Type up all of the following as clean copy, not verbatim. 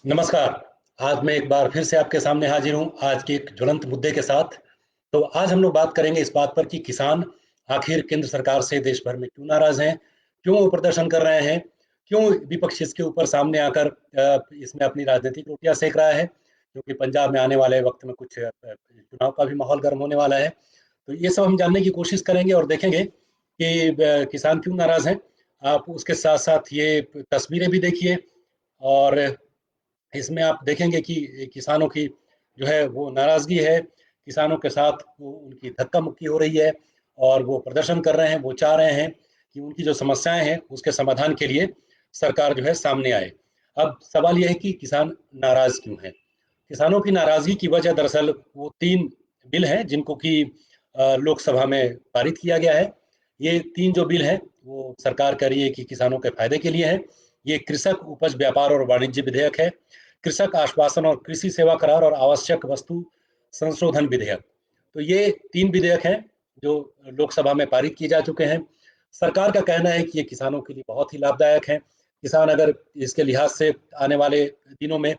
नमस्कार। आज मैं एक बार फिर से आपके सामने हाजिर हूँ आज के एक ज्वलंत मुद्दे के साथ। तो आज हम लोग बात करेंगे इस बात पर कि किसान आखिर केंद्र सरकार से देश भर में क्यों नाराज़ हैं, क्यों वो प्रदर्शन कर रहे हैं, क्यों विपक्ष इसके ऊपर सामने आकर इसमें अपनी राजनीतिक रोटियाँ सेक रहा है, क्योंकि पंजाब में आने वाले वक्त में कुछ चुनाव का भी माहौल गर्म होने वाला है। तो ये सब हम जानने की कोशिश करेंगे और देखेंगे कि किसान क्यों नाराज़ हैं। आप उसके साथ-साथ ये तस्वीरें भी देखिए और इसमें आप देखेंगे कि किसानों की जो है वो नाराज़गी है, किसानों के साथ वो उनकी धक्का-मुक्की हो रही है और वो प्रदर्शन कर रहे हैं, वो चाह रहे हैं कि उनकी जो समस्याएँ हैं, उसके समाधान के लिए सरकार जो है सामने आए। अब सवाल ये है कि किसान नाराज़ क्यों हैं? किसानों की नाराज़गी की वजह दरअसल वो 3 बिल हैं जिनको कि लोकसभा में पारित किया गया है। ये 3 जो बिल हैं, वो सरकार कह रही है कि किसानों के फ़ायदे के लिए हैं। ये कृषक उपज व्यापार और वाणिज्य विधेयक है, कृषक आश्वासन और कृषि सेवा करार और आवश्यक वस्तु संशोधन विधेयक। तो ये 3 विधेयक हैं जो लोकसभा में पारित किए जा चुके हैं। सरकार का कहना है कि ये किसानों के लिए बहुत ही लाभदायक हैं। किसान अगर इसके लिहाज से आने वाले दिनों में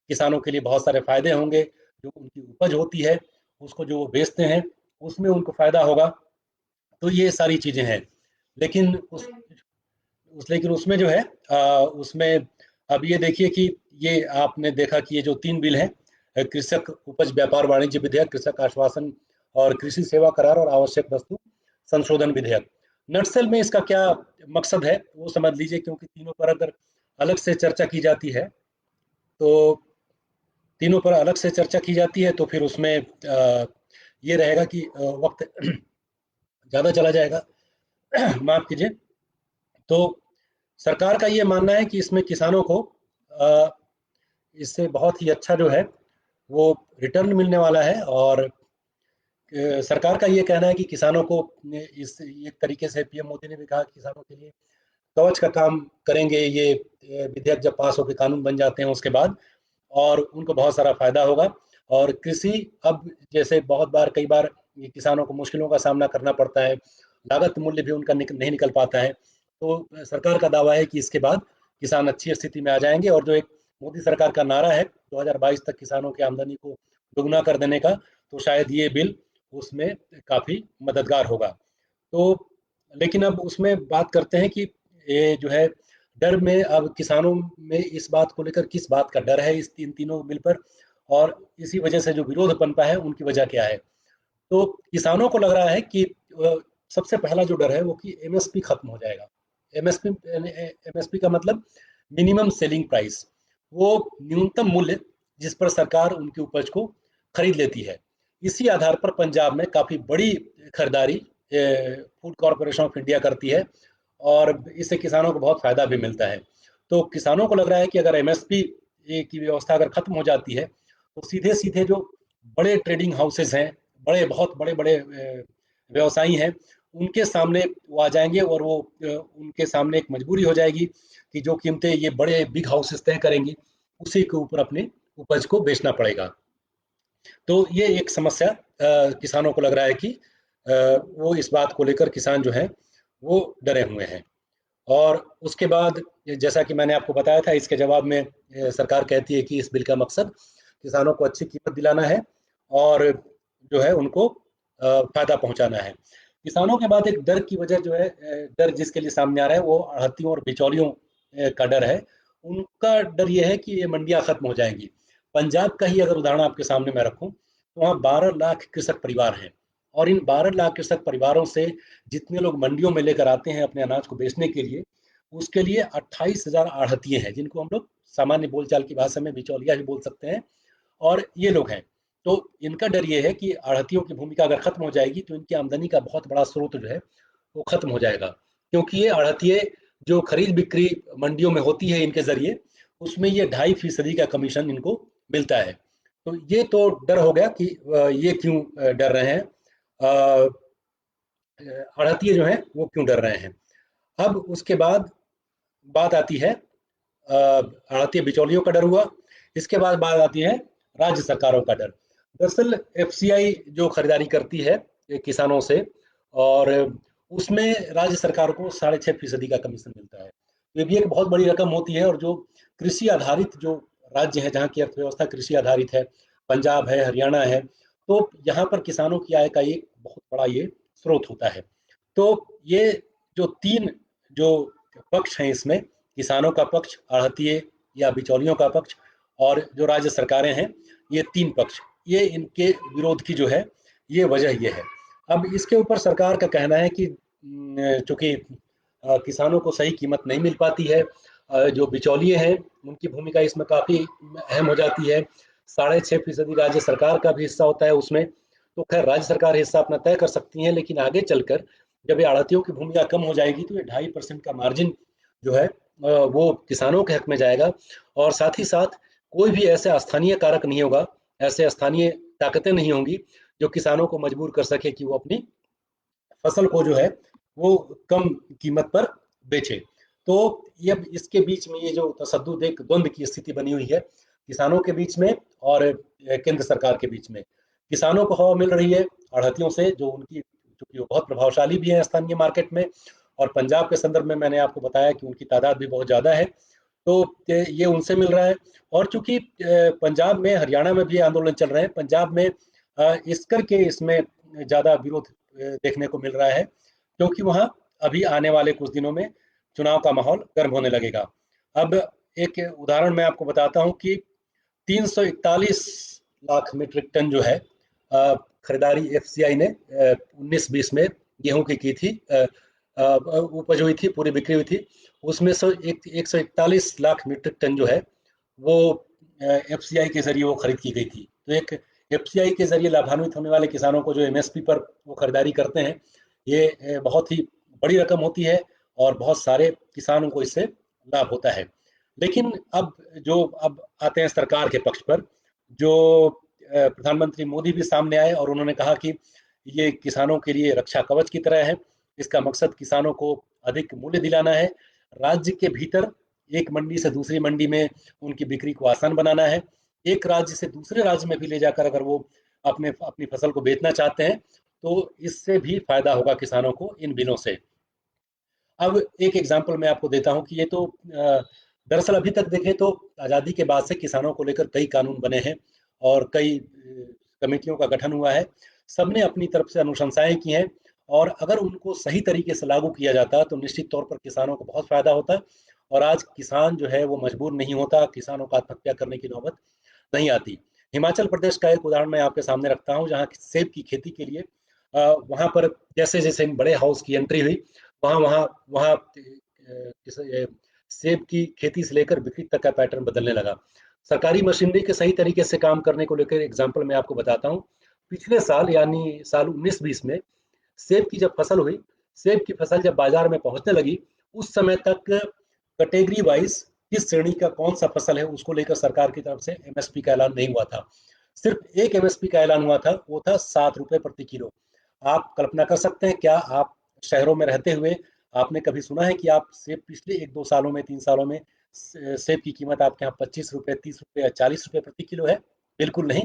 किसानों के लिए बहुत सारे फ़ायदे होंगे, जो उनकी उपज होती है, उसको जो वो बेचते हैं, उसमें उनको फ़ायदा होगा। तो ये सारी चीज़ें हैं। लेकिन लेकिन उसमें जो है उसमें अब ये देखिए कि ये आपने देखा कि ये जो 3 बिल हैं कृषक उपज व्यापार वाणिज्य विधेयक, कृषक आश्वासन और कृषि सेवा करार और आवश्यक वस्तु संशोधन विधेयक। नटसेल में इसका क्या मकसद है, वो समझ लीजिए क्योंकि तीनों पर अगर अलग से चर्चा की जाती है, तो तीनों पर अलग से चर्चा की जाती है तो फिर उसमें ये रहेगा कि वक़्त ज़्यादा चला जाएगा। माफ़ कीजिए। तो सरकार का ये मानना है कि इसमें किसानों को अ, इससे बहुत ही अच्छा जो है वो रिटर्न मिलने वाला है और सरकार का ये कहना है कि किसानों को इस एक तरीके से पीएम मोदी ने भी कहा कि किसानों के लिए कवच का काम करेंगे ये विधेयक जब पास होकर कानून बन जाते हैं उसके बाद और उनको बहुत सारा फायदा होगा और कृषि अब जैसे बहुत बार कई बार ये किसानों को मुश्किलों का सामना करना पड़ता है, लागत मूल्य भी उनका नहीं निकल पाता है। तो सरकार का दावा है कि इसके बाद किसान अच्छी स्थिति में आ जाएंगे और जो एक मोदी सरकार का नारा है 2022 तक किसानों की आमदनी को दोगुना कर देने का, तो शायद ये बिल उसमें काफ़ी मददगार होगा। तो लेकिन अब उसमें बात करते हैं कि ये जो है डर में अब किसानों में इस बात को लेकर किस बात का डर है इस तीनों बिल पर और इसी वजह से जो विरोध पनपा है उनकी वजह क्या है? तो किसानों को लग रहा है कि सबसे पहला जो डर है वो कि एमएसपी खत्म हो जाएगा। एमएसपी एमएसपी का मतलब मिनिमम सेलिंग प्राइस, वो न्यूनतम मूल्य जिस पर सरकार उनकी उपज को खरीद लेती है। इसी आधार पर पंजाब में काफ़ी बड़ी खरीदारी फूड कॉर्पोरेशन ऑफ इंडिया करती है और इससे किसानों को बहुत फ़ायदा भी मिलता है। तो किसानों को लग रहा है कि अगर एमएसपी की व्यवस्था अगर खत्म हो जाती है, तो सीधे-सीधे जो बड़े ट्रेडिंग हाउसेज़ हैं, बड़े बहुत बड़े-बड़े व्यवसायी हैं, उनके सामने वो आ जाएँगे और वो उनके सामने एक मजबूरी हो जाएगी कि जो कीमतें ये बड़े बिग हाउसेज़ तय करेंगी, उसी के ऊपर अपनी उपज को बेचना पड़ेगा। तो ये एक समस्या किसानों को लग रहा है कि वो इस बात को लेकर किसान जो हैं, वो डरे हुए हैं। और उसके बाद जैसा कि मैंने आपको बताया था इसके जवाब में सरकार कहती है कि इस बिल का मकसद किसानों को अच्छी कीमत दिलाना है और जो है उनको फ़ायदा पहुँचाना है। किसानों के बाद एक डर की वजह जो है डर जिसके लिए सामने आ रहा है वो आढ़तियों और बिचौलियों का डर है। उनका डर ये है कि ये मंडियाँ खत्म हो जाएँगी। पंजाब का ही अगर उदाहरण आपके सामने मैं रखूँ, तो वहाँ 12 लाख कृषक परिवार हैं और इन 12 लाख कृषक परिवारों से जितने लोग मंडियों में लेकर आते हैं अपने अनाज को बेचने के लिए, उसके लिए 28,000 आढ़तिये हैं, जिनको हम लोग सामान्य बोलचाल की भाषा में बिचौलिया भी बोल सकते हैं और ये लोग हैं। तो इनका डर ये है कि आढ़तियों की भूमिका अगर खत्म हो जाएगी, तो इनकी आमदनी का बहुत बड़ा स्रोत जो है, वो खत्म हो जाएगा। क्योंकि ये आढ़तिये जो खरीद-बिक्री मंडियों में होती है इनके ज़रिए, उसमें ये 2.5% का कमीशन इनको मिलता है। तो ये तो डर हो गया कि ये क्यों डर रहे हैं। अ आढ़तिये जो हैं वो क्यों डर रहे हैं। अब उसके बाद बात आती है आढ़तिये बिचौलियों का डर हुआ, इसके बाद बात आती है राज्य सरकारों का डर। दरअसल एफसीआई जो खरीदारी करती है किसानों से और उसमें राज्य सरकार को 6.5% का कमीशन मिलता है। ये भी एक बहुत बड़ी रकम होती है और जो कृषि आधारित जो राज्य हैं जहाँ की अर्थव्यवस्था कृषि आधारित है, पंजाब है, हरियाणा है, तो यहाँ पर किसानों की आय का एक बहुत बड़ा ये स्रोत होता है। तो ये जो 3 जो पक्ष हैं इसमें, किसानों का पक्ष, आढ़तिये या बिचौलियों का पक्ष और जो राज्य सरकारें हैं, ये 3 पक्ष, ये इनके विरोध की जो है, ये वजह ये है। अब इसके ऊपर सरकार का कहना है कि चूँकि किसानों को सही कीमत नहीं मिल पाती है, जो बिचौलिए हैं, उनकी भूमिका इसमें काफ़ी अहम हो जाती है। 6.5% राज्य सरकार का भी हिस्सा होता है उसमें। तो खैर राज्य सरकार हिस्सा अपना तय कर सकती हैं, लेकिन आगे चलकर जब ये आढ़तियों की भूमिका कम हो जाएगी तो ये 2.5% का मार्जिन जो है वो किसानों के हक में जाएगा। और साथ ही साथ कोई भी ऐसा स्थानीय कारक नहीं होगा, ऐसे स्थानीय ताकतें नहीं होंगी जो किसानों को मजबूर कर सके कि वो अपनी फसल को जो है वो कम कीमत पर बेचे। तो ये इसके बीच में ये जो तशद्दुद, एक द्वंद्व की स्थिति बनी हुई है किसानों के बीच में और केंद्र सरकार के बीच में। किसानों को हवा मिल रही है आढ़तियों से, जो उनकी चूंकि वो बहुत प्रभावशाली भी है स्थानीय मार्केट में, और पंजाब के संदर्भ में मैंने आपको बताया कि उनकी तादाद भी बहुत ज़्यादा है, तो ये उनसे मिल रहा है। और चूंकि पंजाब में, हरियाणा में भी आंदोलन चल रहे हैं, पंजाब में इस करके इसमें ज़्यादा विरोध देखने को मिल रहा है, क्योंकि वहाँ अभी आने वाले कुछ दिनों में चुनाव का माहौल गर्म होने लगेगा। अब एक उदाहरण मैं आपको बताता हूँ कि 341 लाख मीट्रिक टन जो है खरीदारी एफसीआई ने 19-20 में गेहूं की थी, उपज हुई थी, पूरी बिक्री हुई थी। उसमें से 141 लाख मीट्रिक टन जो है वो एफसीआई के जरिए वो खरीद की गई थी। तो एक एफसीआई के जरिए लाभान्वित होने वाले किसानों को जो एमएसपी पर वो खरीदारी करते हैं, ये बहुत ही बड़ी रकम होती है और बहुत सारे किसानों को इससे लाभ होता है। लेकिन अब आते हैं सरकार के पक्ष पर, जो प्रधानमंत्री मोदी भी सामने आए और उन्होंने कहा कि ये किसानों के लिए रक्षा कवच की तरह है, इसका मकसद किसानों को अधिक मूल्य दिलाना है, राज्य के भीतर एक मंडी से दूसरी मंडी में उनकी बिक्री को आसान बनाना है, एक राज्य से दूसरे राज्य में भी ले जाकर अगर वो अपनी फसल को बेचना चाहते हैं तो इससे भी फायदा होगा किसानों को इन बिलों से। अब एक एग्जांपल मैं आपको देता हूं कि ये तो दरअसल अभी तक देखें तो आज़ादी के बाद से किसानों को लेकर कई कानून बने हैं और कई कमेटियों का गठन हुआ है, सबने अपनी तरफ से अनुशंसाएं की हैं, और अगर उनको सही तरीके से लागू किया जाता तो निश्चित तौर पर किसानों को बहुत फायदा होता और आज किसान जो है वो मजबूर नहीं होता, किसानों को आत्महत्या करने की नौबत नहीं आती। हिमाचल प्रदेश का एक उदाहरण मैं आपके सामने रखता हूँ, जहाँ सेब की खेती के लिए वहाँ पर जैसे जैसे बड़े हाउस की एंट्री हुई, वहाँ वहाँ वहाँ सेब की खेती से लेकर बिक्री तक का पैटर्न बदलने लगा। सरकारी मशीनरी के सही तरीके से काम करने को लेकर एग्जाम्पल मैं आपको बताता हूँ। पिछले साल यानी साल 19-20 में सेब की जब फसल हुई, सेब की फसल जब बाजार में पहुंचने लगी, उस समय तक कैटेगरी वाइज किस श्रेणी का कौन सा फसल है उसको लेकर सरकार की तरफ से एमएसपी का ऐलान नहीं हुआ था। सिर्फ एक एमएसपी का ऐलान हुआ था, वो था 7 रुपए प्रति किलो। आप कल्पना कर सकते हैं क्या, आप शहरों में रहते हुए आपने कभी सुना है कि आप सेब पिछले 1-2 सालों में, 3 सालों में सेब की कीमत आपके यहाँ 25 रुपए, 30 रुपए या 40 रुपए प्रति किलो है? बिल्कुल नहीं।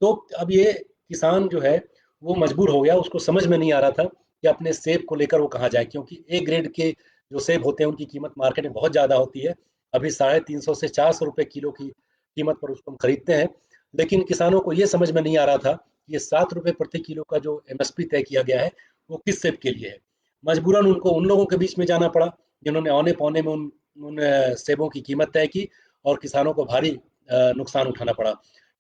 तो अब ये किसान जो है वो मजबूर हो गया, उसको समझ में नहीं आ रहा था कि अपने सेब को लेकर वो कहाँ जाए, क्योंकि ए ग्रेड के जो सेब होते हैं उनकी कीमत मार्केट में बहुत ज़्यादा होती है। अभी 350 से 400 रुपए किलो की कीमत पर उसको हम खरीदते हैं। लेकिन किसानों को ये समझ में नहीं आ रहा था कि ये 7 रुपए प्रति किलो का जो एमएसपी तय किया गया है वो किस सेब के लिए है। मजबूरन उनको उन लोगों के बीच में जाना पड़ा जिन्होंने औने पौने में उन सेबों की कीमत तय की, और किसानों को भारी नुकसान उठाना पड़ा।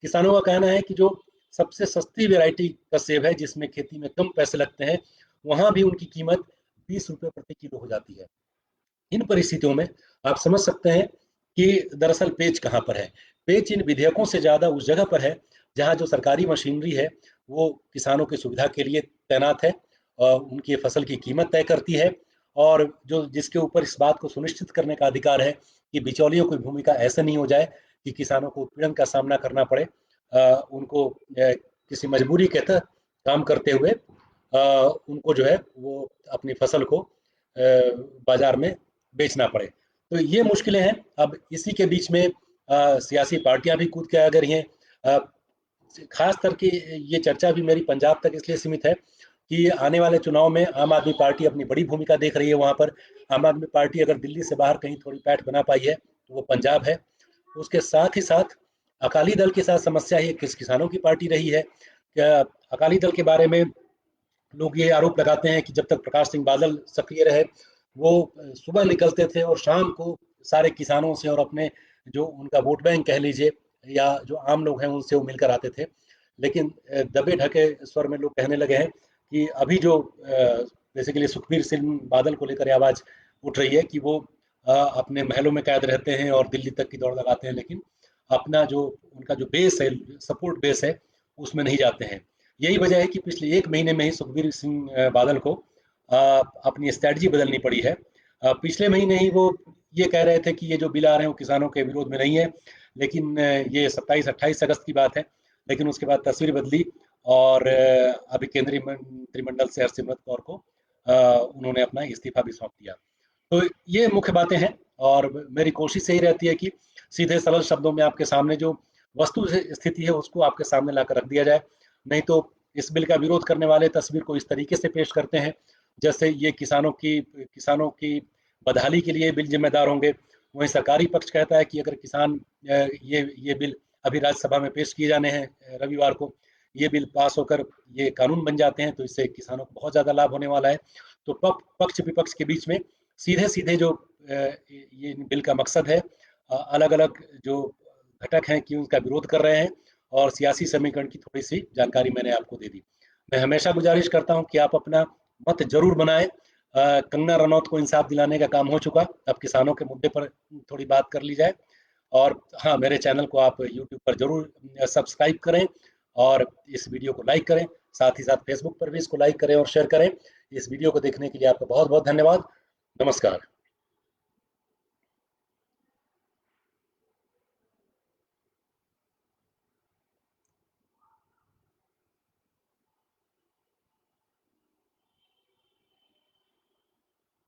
किसानों का कहना है कि जो सबसे सस्ती वेराइटी का सेब है जिसमें खेती में कम पैसे लगते हैं, वहां भी उनकी कीमत 20 रुपए प्रति किलो हो जाती है। इन परिस्थितियों में आप समझ सकते हैं कि दरअसल पेच कहाँ पर है। पेच इन विधेयकों से ज़्यादा उस जगह पर है जहाँ जो सरकारी मशीनरी है वो किसानों की सुविधा के लिए तैनात है, उनकी फसल की कीमत तय करती है, और जो जिसके ऊपर इस बात को सुनिश्चित करने का अधिकार है कि बिचौलियों की भूमिका ऐसे नहीं हो जाए कि किसानों को उत्पीड़न का सामना करना पड़े, उनको किसी मजबूरी के तहत काम करते हुए उनको जो है वो अपनी फसल को बाजार में बेचना पड़े। तो ये मुश्किलें हैं। अब इसी के बीच में सियासी पार्टियां भी कूद के आ गई हैं। खास करके ये चर्चा भी मेरी पंजाब तक इसलिए सीमित है कि आने वाले चुनाव में आम आदमी पार्टी अपनी बड़ी भूमिका देख रही है वहाँ पर। आम आदमी पार्टी अगर दिल्ली से बाहर कहीं थोड़ी पैठ बना पाई है तो वो पंजाब है। उसके साथ ही साथ अकाली दल के साथ समस्या ये किसानों की पार्टी रही है। अकाली दल के बारे में लोग ये आरोप लगाते हैं कि जब तक प्रकाश सिंह बादल सक्रिय रहे, वो सुबह निकलते थे और शाम को सारे किसानों से और अपने जो उनका वोट बैंक कह लीजिए या जो आम लोग हैं उनसे वो मिलकर आते थे। लेकिन दबे ढके स्वर में लोग कहने लगे हैं कि अभी जो बेसिकली सुखबीर सिंह बादल को लेकर आवाज उठ रही है कि वो अपने महलों में कैद रहते हैं और दिल्ली तक की दौड़ लगाते हैं, लेकिन अपना जो उनका जो बेस है, सपोर्ट बेस है, उसमें नहीं जाते हैं। यही वजह है कि पिछले 1 महीने में ही सुखबीर सिंह बादल को अपनी स्ट्रैटेजी बदलनी पड़ी है। पिछले महीने ही वो ये कह रहे थे कि ये जो बिल आ रहे हैं वो किसानों के विरोध में नहीं है, लेकिन ये 27-28 अगस्त की बात है। लेकिन उसके बाद तस्वीर बदली और अभी केंद्रीय मंत्रिमंडल से हरसिमरत कौर को उन्होंने अपना इस्तीफा भी सौंप दिया। तो ये मुख्य बातें हैं और मेरी कोशिश यही रहती है कि सीधे सरल शब्दों में आपके सामने जो वस्तु स्थिति है उसको आपके सामने लाकर रख दिया जाए। नहीं तो इस बिल का विरोध करने वाले तस्वीर को इस तरीके से पेश करते हैं जैसे ये किसानों की बदहाली के लिए बिल जिम्मेदार होंगे। वहीं सरकारी पक्ष कहता है कि अगर किसान ये बिल अभी राज्यसभा में पेश किए जाने हैं रविवार को, ये बिल पास होकर ये कानून बन जाते हैं तो इससे किसानों को बहुत ज़्यादा लाभ होने वाला है। तो पक्ष विपक्ष के बीच में सीधे सीधे जो ये बिल का मकसद है, अलग अलग जो घटक हैं कि उनका विरोध कर रहे हैं और सियासी समीकरण की थोड़ी सी जानकारी मैंने आपको दे दी। मैं हमेशा गुजारिश करता हूं कि आप अपना मत जरूर बनाएं। कंगना रनौत को इंसाफ दिलाने का काम हो चुका, अब किसानों के मुद्दे पर थोड़ी बात कर ली जाए। और हाँ, मेरे चैनल को आप यूट्यूब पर जरूर सब्सक्राइब करें और इस वीडियो को लाइक करें। साथ ही साथ फेसबुक पर भी इसको लाइक करें और शेयर करें। इस वीडियो को देखने के लिए आपका बहुत बहुत धन्यवाद। नमस्कार।